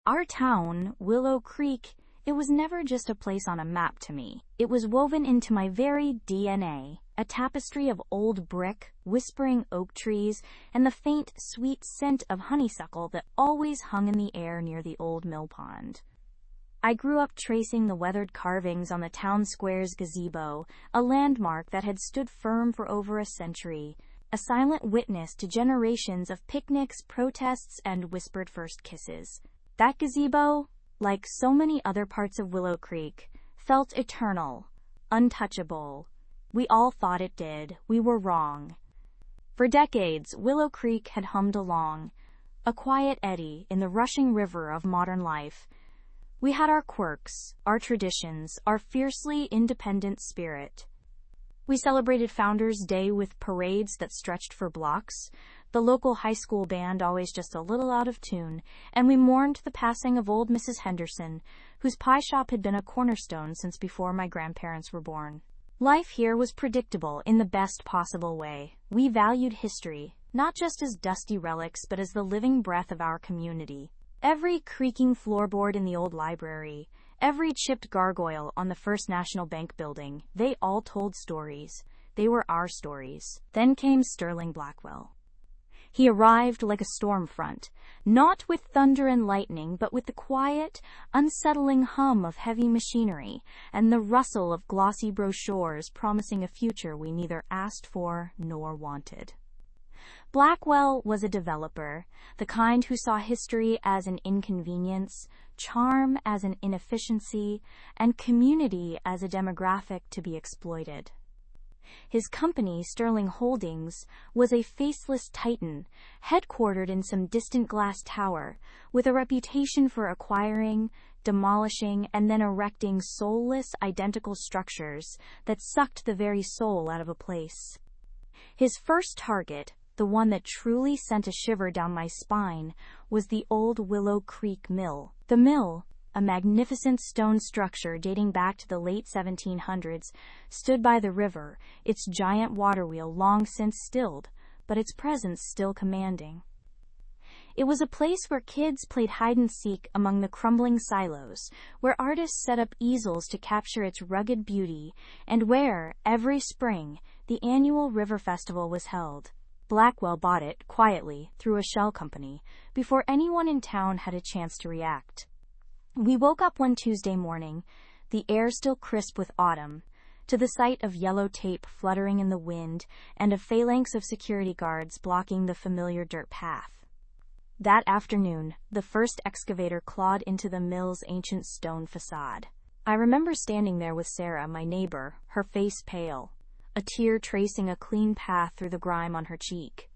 Our town, Willow Creek, it was never just a place on a map to me. It was woven into my very DNA, a tapestry of old brick, whispering oak trees, and the faint, sweet scent of honeysuckle that always hung in the air near the old mill pond. I grew up tracing the weathered carvings on the town square's gazebo, a landmark that had stood firm for over a century, a silent witness to generations of picnics, protests, and whispered first kisses. That gazebo, like so many other parts of Willow Creek, felt eternal, untouchable. We all thought it did. We were wrong. For decades, Willow Creek had hummed along, a quiet eddy in the rushing river of modern life. We had our quirks, our traditions, our fiercely independent spirit. We celebrated Founders Day with parades that stretched for blocks, the local high school band always just a little out of tune, and we mourned the passing of old Mrs. Henderson, whose pie shop had been a cornerstone since before my grandparents were born. Life here was predictable in the best possible way. We valued history, not just as dusty relics but as the living breath of our community. Every creaking floorboard in the old library, every chipped gargoyle on the First National Bank building, they all told stories. They were our stories. Then came Sterling Blackwell. He arrived like a storm front, not with thunder and lightning, but with the quiet, unsettling hum of heavy machinery and the rustle of glossy brochures promising a future we neither asked for nor wanted. Blackwell was a developer, the kind who saw history as an inconvenience, charm as an inefficiency, and community as a demographic to be exploited. His company, Sterling Holdings, was a faceless titan, headquartered in some distant glass tower, with a reputation for acquiring, demolishing, and then erecting soulless, identical structures that sucked the very soul out of a place. His first target, the one that truly sent a shiver down my spine, was the old Willow Creek Mill. The mill, a magnificent stone structure dating back to the late 1700s, stood by the river, its giant water wheel long since stilled, but its presence still commanding. It was a place where kids played hide-and-seek among the crumbling silos, where artists set up easels to capture its rugged beauty, and where, every spring, the annual River Festival was held. Blackwell bought it, quietly, through a shell company, before anyone in town had a chance to react. We woke up one Tuesday morning, the air still crisp with autumn, to the sight of yellow tape fluttering in the wind and a phalanx of security guards blocking the familiar dirt path. That afternoon, the first excavator clawed into the mill's ancient stone facade. I remember standing there with Sarah, my neighbor, her face pale, a tear tracing a clean path through the grime on her cheek.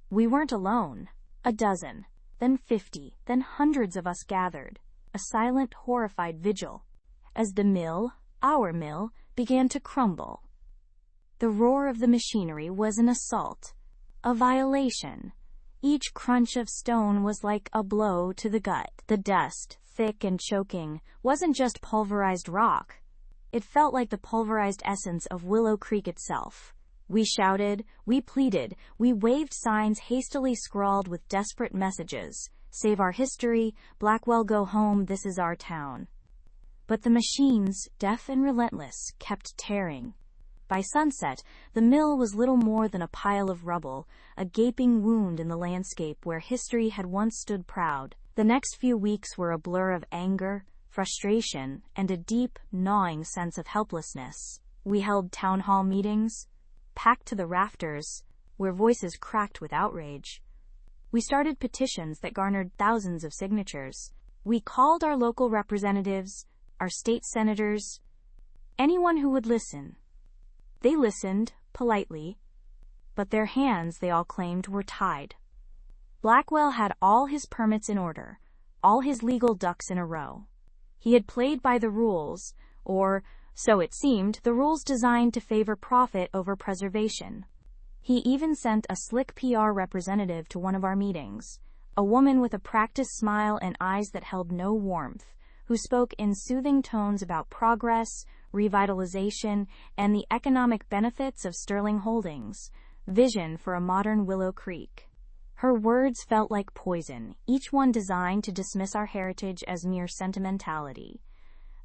We weren't alone. A dozen, then 50, then hundreds of us gathered, a silent, horrified vigil, as the mill, our mill, began to crumble. The roar of the machinery was an assault, a violation. Each crunch of stone was like a blow to the gut. The dust, thick and choking, wasn't just pulverized rock. It felt like the pulverized essence of Willow Creek itself. We shouted, we pleaded, we waved signs hastily scrawled with desperate messages. Save our history, Blackwell go home, this is our town. But the machines, deaf and relentless, kept tearing. By sunset, the mill was little more than a pile of rubble, a gaping wound in the landscape where history had once stood proud. The next few weeks were a blur of anger, frustration, and a deep, gnawing sense of helplessness. We held town hall meetings, packed to the rafters, where voices cracked with outrage. We started petitions that garnered thousands of signatures. We called our local representatives, our state senators, anyone who would listen. They listened, politely, but their hands, they all claimed, were tied. Blackwell had all his permits in order, all his legal ducks in a row. He had played by the rules, or, so it seemed, the rules designed to favor profit over preservation. He even sent a slick PR representative to one of our meetings, a woman with a practiced smile and eyes that held no warmth, who spoke in soothing tones about progress, revitalization, and the economic benefits of Sterling Holdings' vision for a modern Willow Creek. Her words felt like poison, each one designed to dismiss our heritage as mere sentimentality.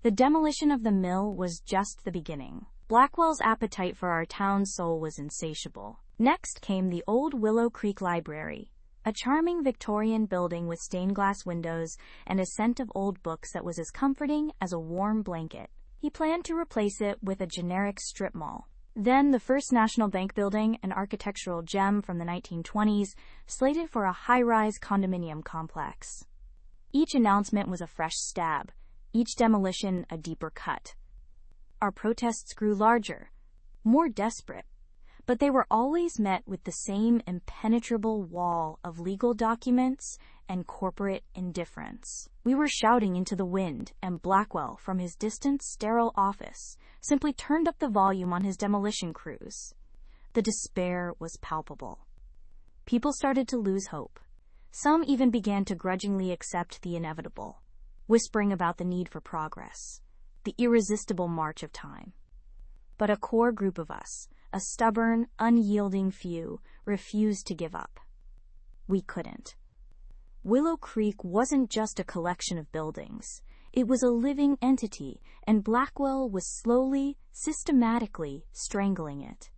The demolition of the mill was just the beginning. Blackwell's appetite for our town's soul was insatiable. Next came the old Willow Creek Library, a charming Victorian building with stained glass windows and a scent of old books that was as comforting as a warm blanket. He planned to replace it with a generic strip mall. Then the First National Bank building, an architectural gem from the 1920s, slated for a high-rise condominium complex. Each announcement was a fresh stab, each demolition a deeper cut. Our protests grew larger, more desperate, but they were always met with the same impenetrable wall of legal documents and corporate indifference. We were shouting into the wind, and Blackwell, from his distant, sterile office, simply turned up the volume on his demolition crews. The despair was palpable. People started to lose hope. Some even began to grudgingly accept the inevitable, whispering about the need for progress, the irresistible march of time. But a core group of us, a stubborn, unyielding few, refused to give up. We couldn't. Willow Creek wasn't just a collection of buildings. It was a living entity, and Blackwell was slowly, systematically strangling it.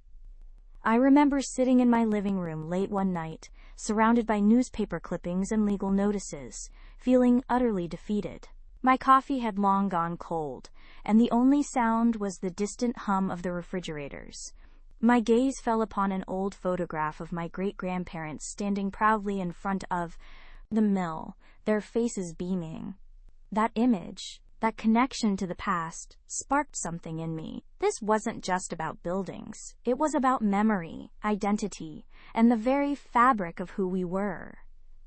I remember sitting in my living room late one night, surrounded by newspaper clippings and legal notices, feeling utterly defeated. My coffee had long gone cold, and the only sound was the distant hum of the refrigerators. My gaze fell upon an old photograph of my great-grandparents standing proudly in front of the mill, their faces beaming. That image, that connection to the past, sparked something in me. This wasn't just about buildings. It was about memory, identity, and the very fabric of who we were.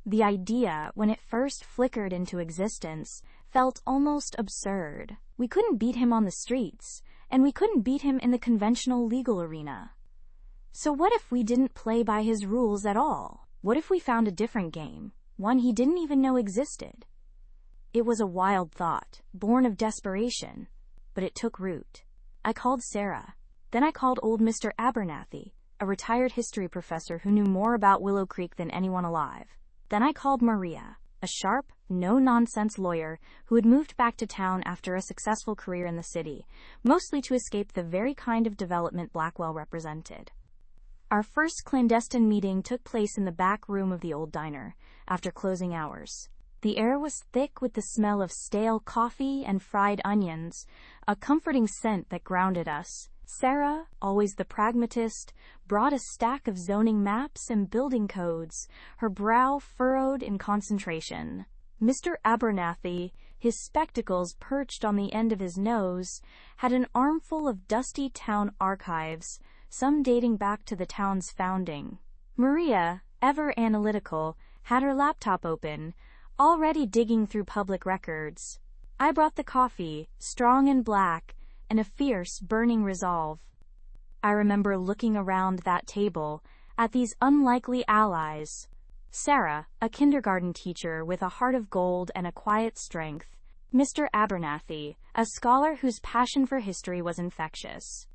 The idea, when it first flickered into existence, felt almost absurd. We couldn't beat him on the streets, and we couldn't beat him in the conventional legal arena. So what if we didn't play by his rules at all? What if we found a different game, one he didn't even know existed? It was a wild thought, born of desperation, but it took root. I called Sarah. Then I called old Mr. Abernathy, a retired history professor who knew more about Willow Creek than anyone alive. Then I called Maria, a sharp, no-nonsense lawyer who had moved back to town after a successful career in the city, mostly to escape the very kind of development Blackwell represented. Our first clandestine meeting took place in the back room of the old diner, after closing hours. The air was thick with the smell of stale coffee and fried onions, a comforting scent that grounded us. Sarah, always the pragmatist, brought a stack of zoning maps and building codes, her brow furrowed in concentration. Mr. Abernathy, his spectacles perched on the end of his nose, had an armful of dusty town archives, some dating back to the town's founding. Maria, ever analytical, had her laptop open, already digging through public records. I brought the coffee, strong and black, and a fierce, burning resolve. I remember looking around that table at these unlikely allies. Sarah, a kindergarten teacher with a heart of gold and a quiet strength. Mr. Abernathy, a scholar whose passion for history was infectious.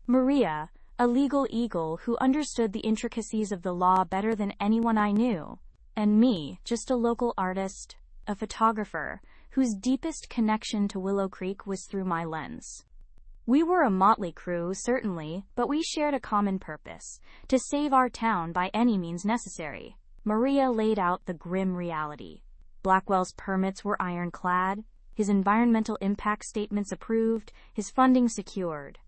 Maria, a legal eagle who understood the intricacies of the law better than anyone I knew. And me, just a local artist, a photographer, whose deepest connection to Willow Creek was through my lens. We were a motley crew, certainly, but we shared a common purpose, to save our town by any means necessary. Maria laid out the grim reality. Blackwell's permits were ironclad, his environmental impact statements approved, his funding secured.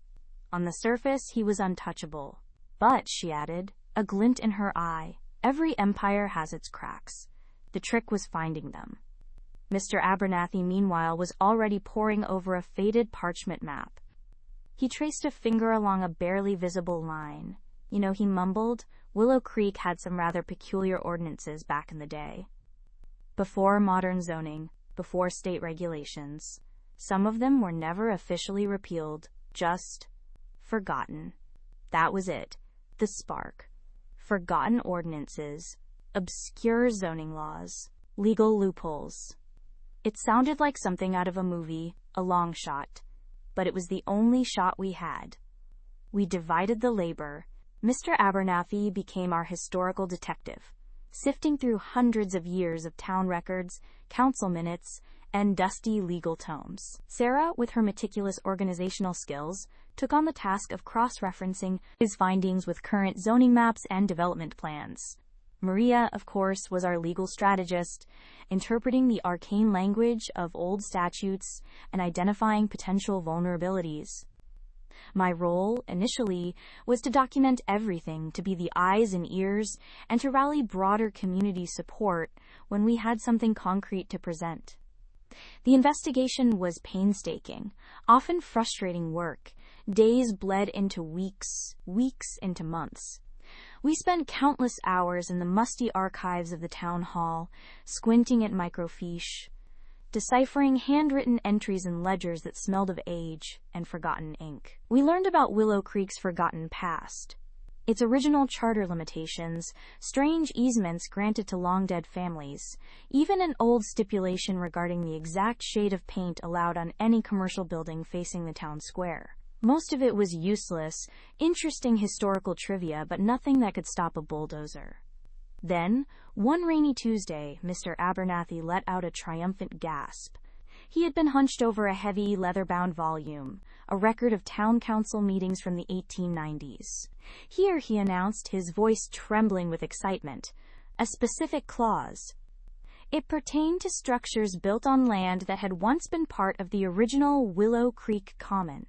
On the surface, he was untouchable. But, she added, a glint in her eye, every empire has its cracks. The trick was finding them. Mr. Abernathy, meanwhile, was already poring over a faded parchment map. He traced a finger along a barely visible line. You know, he mumbled, Willow Creek had some rather peculiar ordinances back in the day. Before modern zoning, before state regulations. Some of them were never officially repealed, just forgotten. That was it, the spark. Forgotten ordinances, obscure zoning laws, legal loopholes. It sounded like something out of a movie, a long shot. But it was the only shot we had. We divided the labor. Mr. Abernathy became our historical detective, sifting through hundreds of years of town records, council minutes, and dusty legal tomes. Sarah, with her meticulous organizational skills, took on the task of cross-referencing his findings with current zoning maps and development plans. Maria, of course, was our legal strategist, interpreting the arcane language of old statutes and identifying potential vulnerabilities. My role, initially, was to document everything, to be the eyes and ears, and to rally broader community support when we had something concrete to present. The investigation was painstaking, often frustrating work. Days bled into weeks, weeks into months. We spent countless hours in the musty archives of the town hall, squinting at microfiche, deciphering handwritten entries in ledgers that smelled of age and forgotten ink. We learned about Willow Creek's forgotten past, its original charter limitations, strange easements granted to long-dead families, even an old stipulation regarding the exact shade of paint allowed on any commercial building facing the town square. Most of it was useless, interesting historical trivia, but nothing that could stop a bulldozer. Then, one rainy Tuesday, Mr. Abernathy let out a triumphant gasp. He had been hunched over a heavy, leather-bound volume, a record of town council meetings from the 1890s. Here, he announced, his voice trembling with excitement, a specific clause. It pertained to structures built on land that had once been part of the original Willow Creek Common.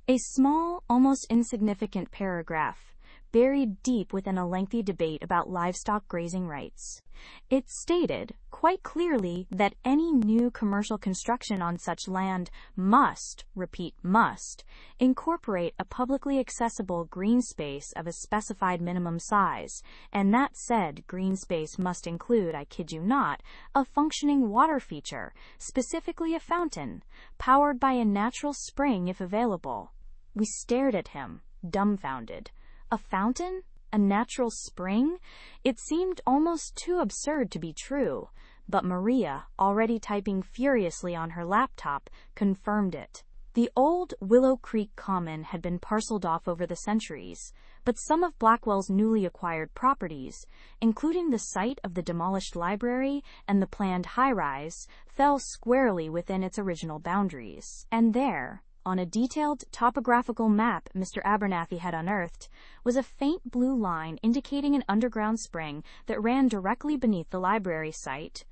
A small, almost insignificant paragraph, buried deep within a lengthy debate about livestock grazing rights. It stated, quite clearly, that any new commercial construction on such land must, repeat must, incorporate a publicly accessible green space of a specified minimum size, and that said green space must include, I kid you not, a functioning water feature, specifically a fountain, powered by a natural spring if available. We stared at him, dumbfounded. A fountain? A natural spring? It seemed almost too absurd to be true, but Maria, already typing furiously on her laptop, confirmed it. The old Willow Creek Common had been parceled off over the centuries, but some of Blackwell's newly acquired properties, including the site of the demolished library and the planned high-rise, fell squarely within its original boundaries. And there, on a detailed topographical map Mr. Abernathy had unearthed, was a faint blue line indicating an underground spring that ran directly beneath the library site.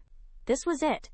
This was it.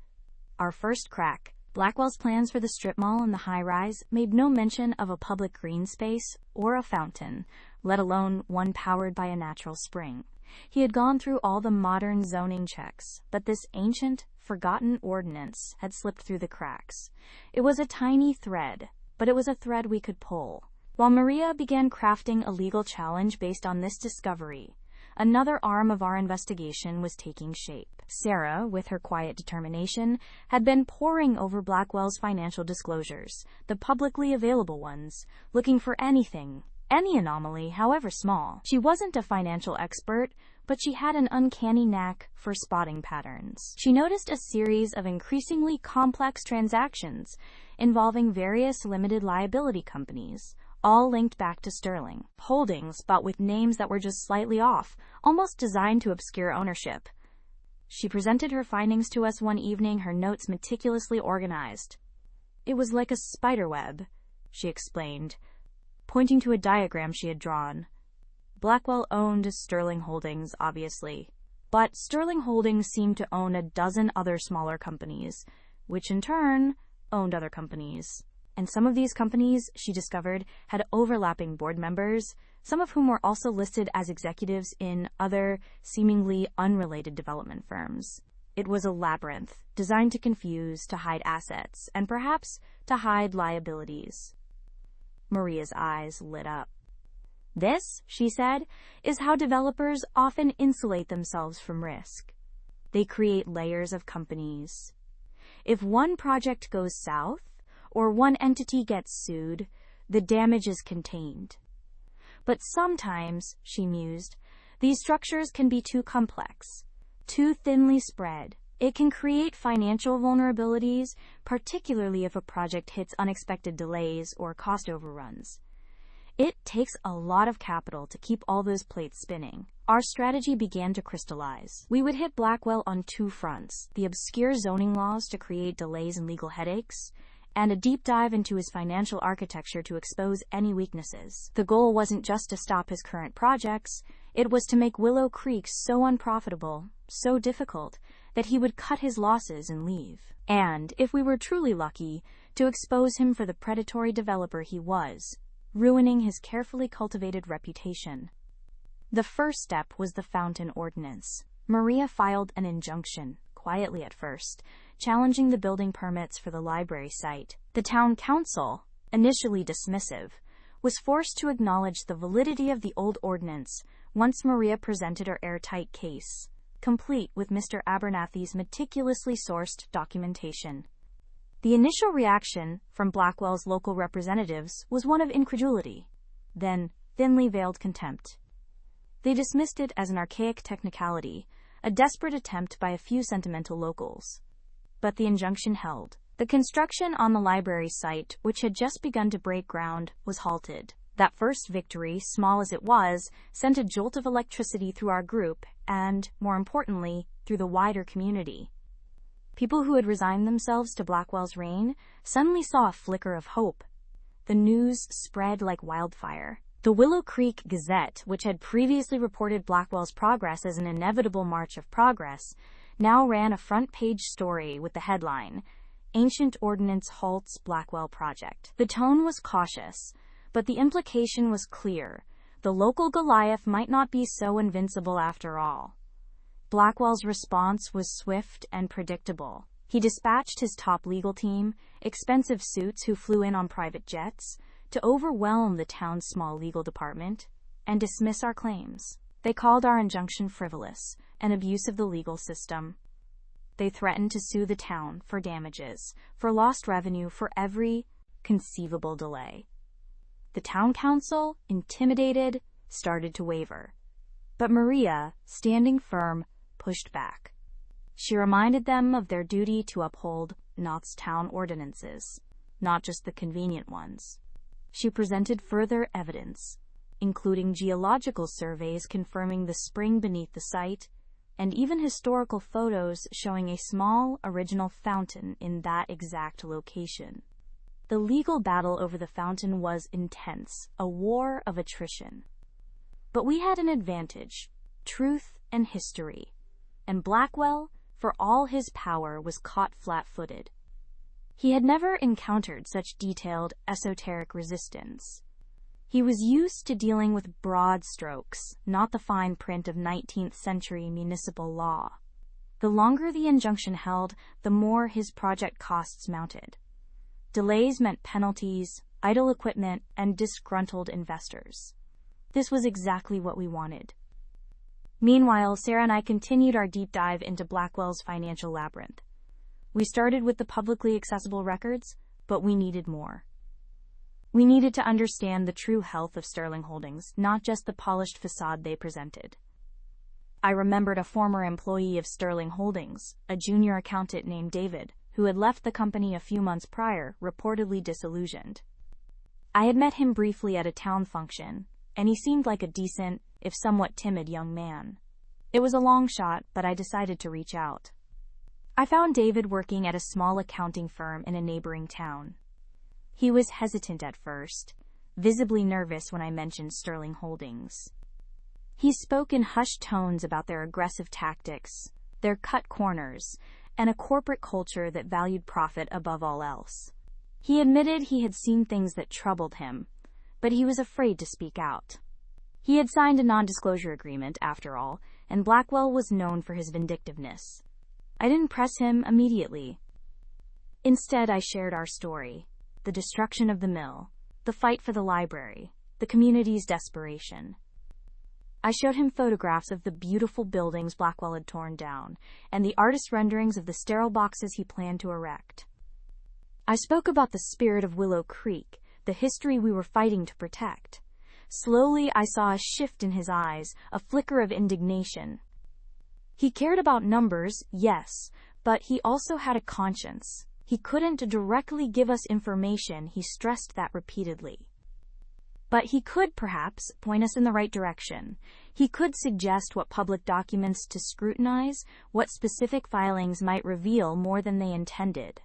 Our first crack. Blackwell's plans for the strip mall and the high-rise made no mention of a public green space or a fountain, let alone one powered by a natural spring. He had gone through all the modern zoning checks, but this ancient, forgotten ordinance had slipped through the cracks. It was a tiny thread, but it was a thread we could pull. While Maria began crafting a legal challenge based on this discovery, another arm of our investigation was taking shape. Sarah, with her quiet determination, had been poring over Blackwell's financial disclosures, the publicly available ones, looking for anything, any anomaly, however small. She wasn't a financial expert, but she had an uncanny knack for spotting patterns. She noticed a series of increasingly complex transactions involving various limited liability companies, all linked back to Sterling Holdings, but with names that were just slightly off, almost designed to obscure ownership. She presented her findings to us one evening, her notes meticulously organized. It was like a spiderweb, she explained, pointing to a diagram she had drawn. Blackwell owned Sterling Holdings, obviously, but Sterling Holdings seemed to own a dozen other smaller companies, which in turn owned other companies. And some of these companies, she discovered, had overlapping board members, some of whom were also listed as executives in other, seemingly unrelated development firms. It was a labyrinth, designed to confuse, to hide assets, and perhaps to hide liabilities. Maria's eyes lit up. This, she said, is how developers often insulate themselves from risk. They create layers of companies. If one project goes south, or one entity gets sued, the damage is contained. But sometimes, she mused, these structures can be too complex, too thinly spread. It can create financial vulnerabilities, particularly if a project hits unexpected delays or cost overruns. It takes a lot of capital to keep all those plates spinning. Our strategy began to crystallize. We would hit Blackwell on two fronts: the obscure zoning laws to create delays and legal headaches, and a deep dive into his financial architecture to expose any weaknesses. The goal wasn't just to stop his current projects, it was to make Willow Creek so unprofitable, so difficult, that he would cut his losses and leave. And, if we were truly lucky, to expose him for the predatory developer he was, ruining his carefully cultivated reputation. The first step was the Fountain Ordinance. Maria filed an injunction, quietly at first, challenging the building permits for the library site. The town council, initially dismissive, was forced to acknowledge the validity of the old ordinance once Maria presented her airtight case, complete with Mr. Abernathy's meticulously sourced documentation. The initial reaction from Blackwell's local representatives was one of incredulity, then thinly veiled contempt. They dismissed it as an archaic technicality, a desperate attempt by a few sentimental locals. But the injunction held. The construction on the library site, which had just begun to break ground, was halted. That first victory, small as it was, sent a jolt of electricity through our group and, more importantly, through the wider community. People who had resigned themselves to Blackwell's reign suddenly saw a flicker of hope. The news spread like wildfire. The Willow Creek Gazette, which had previously reported Blackwell's progress as an inevitable march of progress, now ran a front-page story with the headline, "Ancient Ordinance Halts Blackwell Project." The tone was cautious, but the implication was clear. The local Goliath might not be so invincible after all. Blackwell's response was swift and predictable. He dispatched his top legal team, expensive suits who flew in on private jets, to overwhelm the town's small legal department and dismiss our claims. They called our injunction frivolous, an abuse of the legal system. They threatened to sue the town for damages, for lost revenue, for every conceivable delay. The town council, intimidated, started to waver. But Maria, standing firm, pushed back. She reminded them of their duty to uphold Knott's town ordinances, not just the convenient ones. She presented further evidence, including geological surveys confirming the spring beneath the site, and even historical photos showing a small, original fountain in that exact location. The legal battle over the fountain was intense, a war of attrition. But we had an advantage: truth and history. And Blackwell, for all his power, was caught flat-footed. He had never encountered such detailed, esoteric resistance. He was used to dealing with broad strokes, not the fine print of 19th-century municipal law. The longer the injunction held, the more his project costs mounted. Delays meant penalties, idle equipment, and disgruntled investors. This was exactly what we wanted. Meanwhile, Sarah and I continued our deep dive into Blackwell's financial labyrinth. We started with the publicly accessible records, but we needed more. We needed to understand the true health of Sterling Holdings, not just the polished facade they presented. I remembered a former employee of Sterling Holdings, a junior accountant named David, who had left the company a few months prior, reportedly disillusioned. I had met him briefly at a town function, and he seemed like a decent, if somewhat timid young man. It was a long shot, but I decided to reach out. I found David working at a small accounting firm in a neighboring town. He was hesitant at first, visibly nervous when I mentioned Sterling Holdings. He spoke in hushed tones about their aggressive tactics, their cut corners, and a corporate culture that valued profit above all else. He admitted he had seen things that troubled him, but he was afraid to speak out. He had signed a non-disclosure agreement, after all, and Blackwell was known for his vindictiveness. I didn't press him immediately. Instead, I shared our story: the destruction of the mill, the fight for the library, the community's desperation. I showed him photographs of the beautiful buildings Blackwell had torn down, and the artist renderings of the sterile boxes he planned to erect. I spoke about the spirit of Willow Creek, the history we were fighting to protect. Slowly, I saw a shift in his eyes, a flicker of indignation. He cared about numbers, yes, but he also had a conscience. He couldn't directly give us information, he stressed that repeatedly. But he could, perhaps, point us in the right direction. He could suggest what public documents to scrutinize, what specific filings might reveal more than they intended.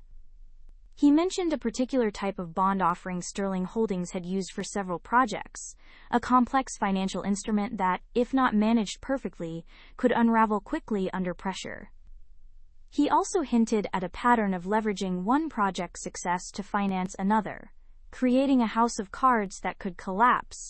He mentioned a particular type of bond offering Sterling Holdings had used for several projects, a complex financial instrument that, if not managed perfectly, could unravel quickly under pressure. He also hinted at a pattern of leveraging one project's success to finance another, creating a house of cards that could collapse